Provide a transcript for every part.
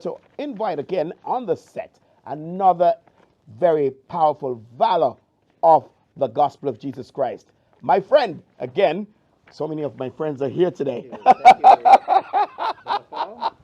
to invite again on the set another very powerful valor of the gospel of Jesus Christ. My friend, again, so many of my friends are here today. Thank you, Brother Paul.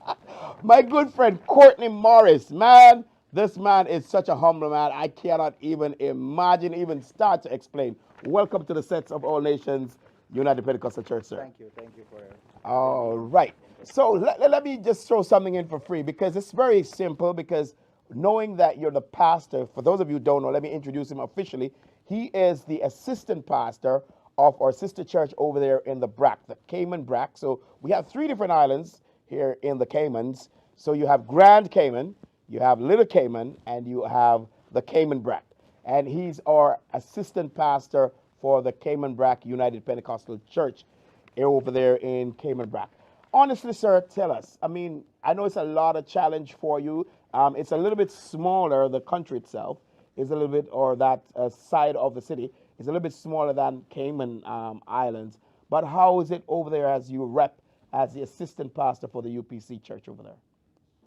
My good friend Courtney Morris, man, this man is such a humble man. I cannot even imagine, even start to explain. Welcome to the sets of all nations, United Pentecostal Church, sir. Thank you for having All me. right. Thank you. So let me just throw something in for free because it's very simple. Because knowing that you're the pastor, for those of you who don't know, let me introduce him officially. He is the assistant pastor of our sister church over there in the Brac, the Cayman Brac. So we have three different islands here in the Caymans. So you have Grand Cayman, you have Little Cayman, and you have the Cayman Brac. And he's our assistant pastor for the Cayman Brac United Pentecostal Church over there in Cayman Brac. Honestly, sir, tell us. I mean, I know it's a lot of challenge for you. It's a little bit smaller. The country itself is a little bit, or that side of the city is a little bit smaller than Cayman Islands. But how is it over there as you rep as the assistant pastor for the UPC church over there?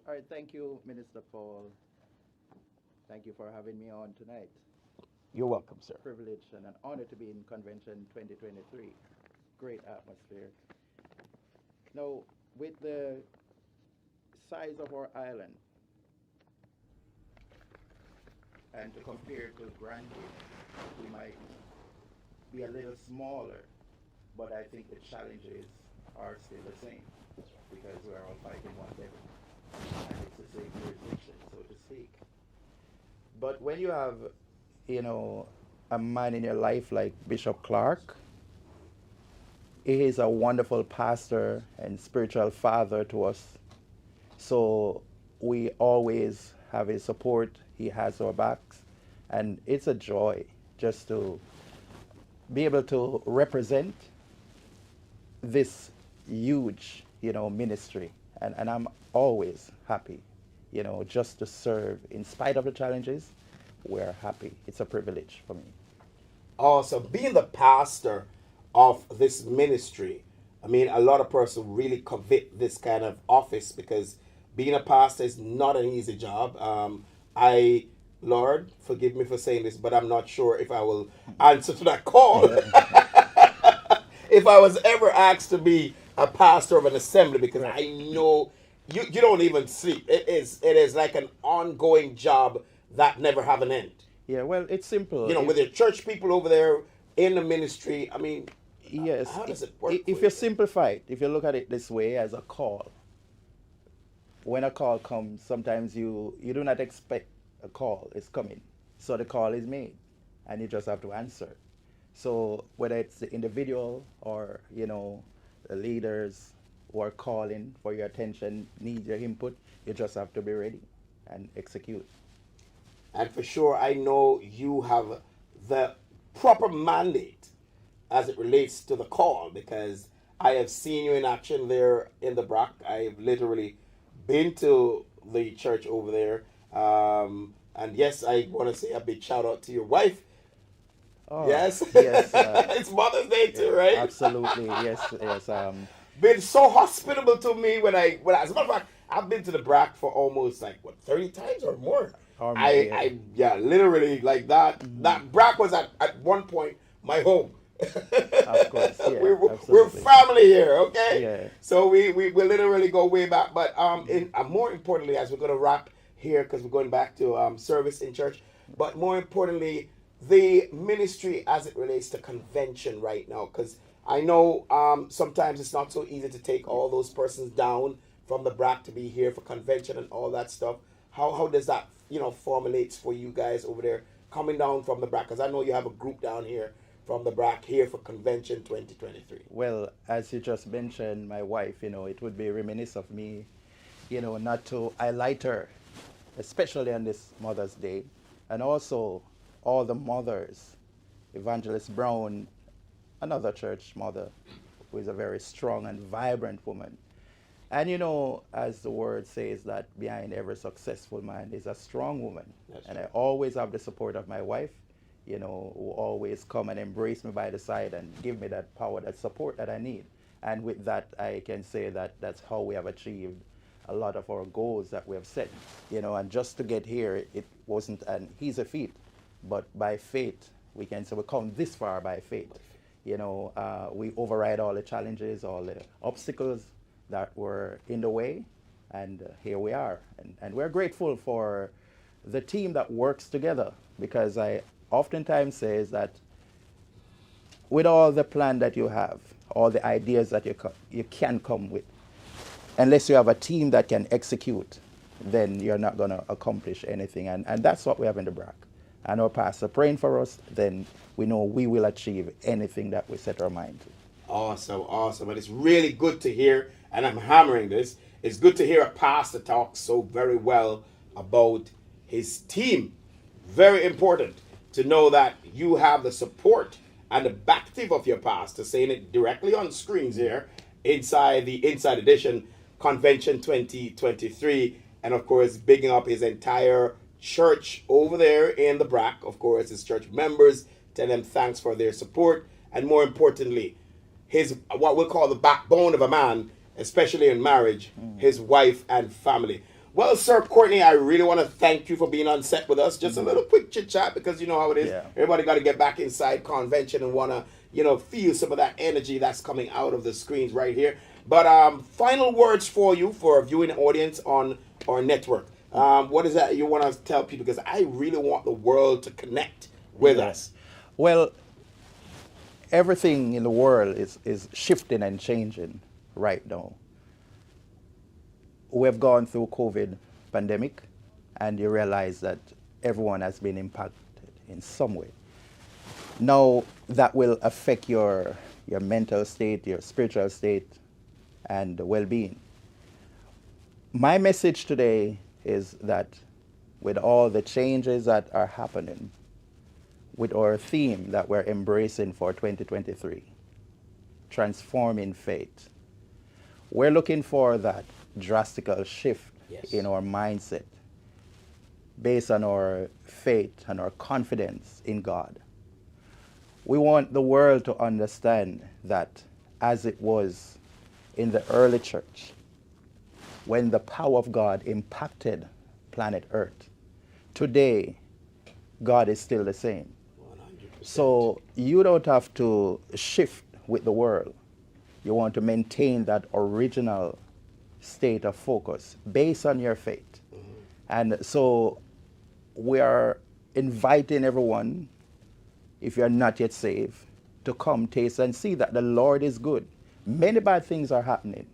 All right, thank you, Minister Paul. Thank you for having me on tonight. You're welcome, sir. Privilege and an honor to be in Convention 2023. Great atmosphere. Now, with the size of our island and to compare to Grand Cayman, we might be a little smaller, but I think the challenges are still the same because we're all fighting one devil. And it's the same jurisdiction, so to speak. But when you have, you know, a man in your life like Bishop Clark, he is a wonderful pastor and spiritual father to us. So we always have his support. He has our backs. And it's a joy just to be able to represent this huge, ministry. And I'm always happy, just to serve. In spite of the challenges, we're happy. It's a privilege for me. Also, being the pastor of this ministry, I mean, a lot of persons really covet this kind of office because being a pastor is not an easy job. Lord, forgive me for saying this, but I'm not sure if I will answer to that call. If I was ever asked to be a pastor of an assembly, because Right. I know you don't even sleep. It is like an ongoing job that never have an end. Yeah, well, it's simple. With your church people over there in the ministry. I mean, Yes, how does it work for if you you? simplify it, if you look at it this way as a call, when a call comes, sometimes you do not expect a call is coming. So the call is made and you just have to answer. So whether it's the individual or, the leaders who are calling for your attention, need your input, you just have to be ready and execute. And for sure, I know you have the proper mandate as it relates to the call because I have seen you in action there in the Brac. I've literally been to the church over there. And yes, I want to say a big shout out to your wife. Oh, Yes, yes, it's Mother's Day yeah, too, right? absolutely. Yes, yes. Been so hospitable to me as a matter of fact, I've been to the Brac for almost like what 30 times or more. Or more, I yeah. I yeah, literally like that. Hmm. That Brac was at one point my home. Of course, yeah, We're absolutely. family here, okay? Yeah. So we literally go way back. But more importantly, as we're gonna wrap here because we're going back to service in church. But more importantly, the ministry as it relates to convention right now, because I know sometimes it's not so easy to take all those persons down from the Brac to be here for convention and all that stuff. How does that formulates for you guys over there coming down from the Brac? Because I know you have a group down here from the Brac here for convention 2023. Well, as you just mentioned, my wife, it would be reminiscent of me, not to highlight her, especially on this Mother's Day, and also all the mothers, Evangelist Brown, another church mother, who is a very strong and vibrant woman. And as the word says, that behind every successful man is a strong woman. That's And I right. always have the support of my wife, who always come and embrace me by the side and give me that power, that support that I need. And with that, I can say that that's how we have achieved a lot of our goals that we have set. And just to get here, it wasn't an easy feat, but by faith, we can say we come this far by faith. We override all the challenges, all the obstacles that were in the way, and here we are. And we're grateful for the team that works together, because I oftentimes say is that with all the plan that you have, all the ideas that you can come with, unless you have a team that can execute, then you're not going to accomplish anything. And that's what we have in the Brac. And our pastor praying for us, then we know we will achieve anything that we set our mind to. Awesome, awesome. And it's really good to hear, and I'm hammering this, it's good to hear a pastor talk so very well about his team. Very important to know that you have the support and the backing of your pastor, saying it directly on screens here, inside the Inside Edition Convention 2023, and of course, bigging up his entire church over there in the Brac, of course, his church members, tell them thanks for their support, and more importantly, his what we'll call the backbone of a man, especially in marriage, his wife and family. Well, Sir Courtney, I really want to thank you for being on set with us. Just a little quick chit chat, because you know how it is. Yeah. Everybody got to get back inside convention and want to, feel some of that energy that's coming out of the screens right here. But final words for you, for a viewing audience on our network. What is that you want to tell people? Because I really want the world to connect with us. Well, everything in the world is shifting and changing right now. We have gone through COVID pandemic, and you realize that everyone has been impacted in some way. Now that will affect your mental state, your spiritual state, and well-being. My message today is that with all the changes that are happening, with our theme that we're embracing for 2023, transforming faith, we're looking for that drastical shift in our mindset based on our faith and our confidence in God. We want the world to understand that as it was in the early church, when the power of God impacted planet Earth, today God is still the same. 100%. So you don't have to shift with the world. You want to maintain that original state of focus based on your faith. And so we are inviting everyone, if you are not yet saved, to come taste and see that the Lord is good. Many bad things are happening,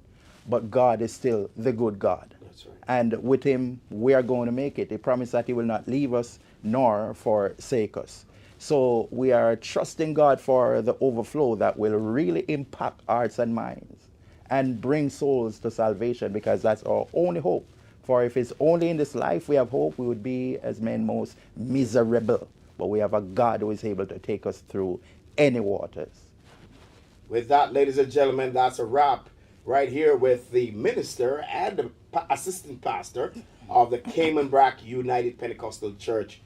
but God is still the good God. That's right. And with him, we are going to make it. He promised that he will not leave us nor forsake us. So we are trusting God for the overflow that will really impact hearts and minds and bring souls to salvation, because that's our only hope. For if it's only in this life we have hope, we would be, as men, most miserable. But we have a God who is able to take us through any waters. With that, ladies and gentlemen, that's a wrap right here with the minister and the assistant pastor of the Cayman Brac United Pentecostal Church,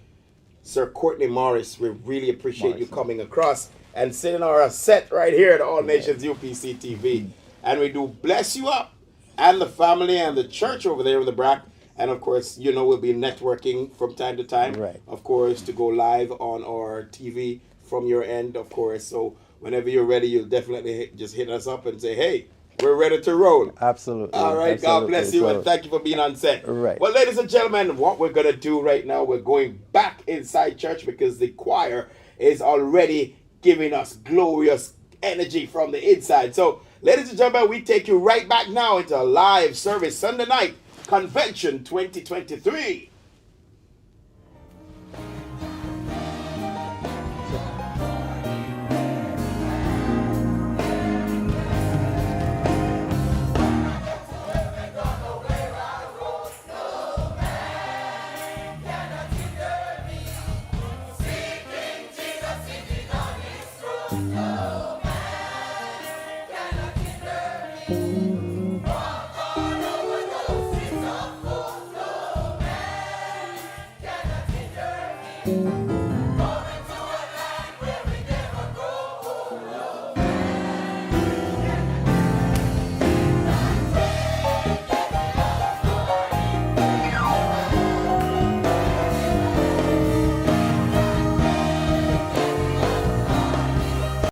Sir Courtney Morris. We really appreciate you coming across and sitting on our set right here at All Nations UPC TV. And we do bless you up and the family and the church over there in the Brac. And of course, we'll be networking from time to time. Right. Of course, to go live on our TV from your end, of course. So whenever you're ready, you'll definitely just hit us up and say, hey, we're ready to roll. Absolutely. All right. Absolutely. God bless you, So, and thank you for being on set. Right. Well, ladies and gentlemen, what we're going to do right now, we're going back inside church, because the choir is already giving us glorious energy from the inside. So, ladies and gentlemen, we take you right back now into a live service Sunday night convention 2023. Thank you.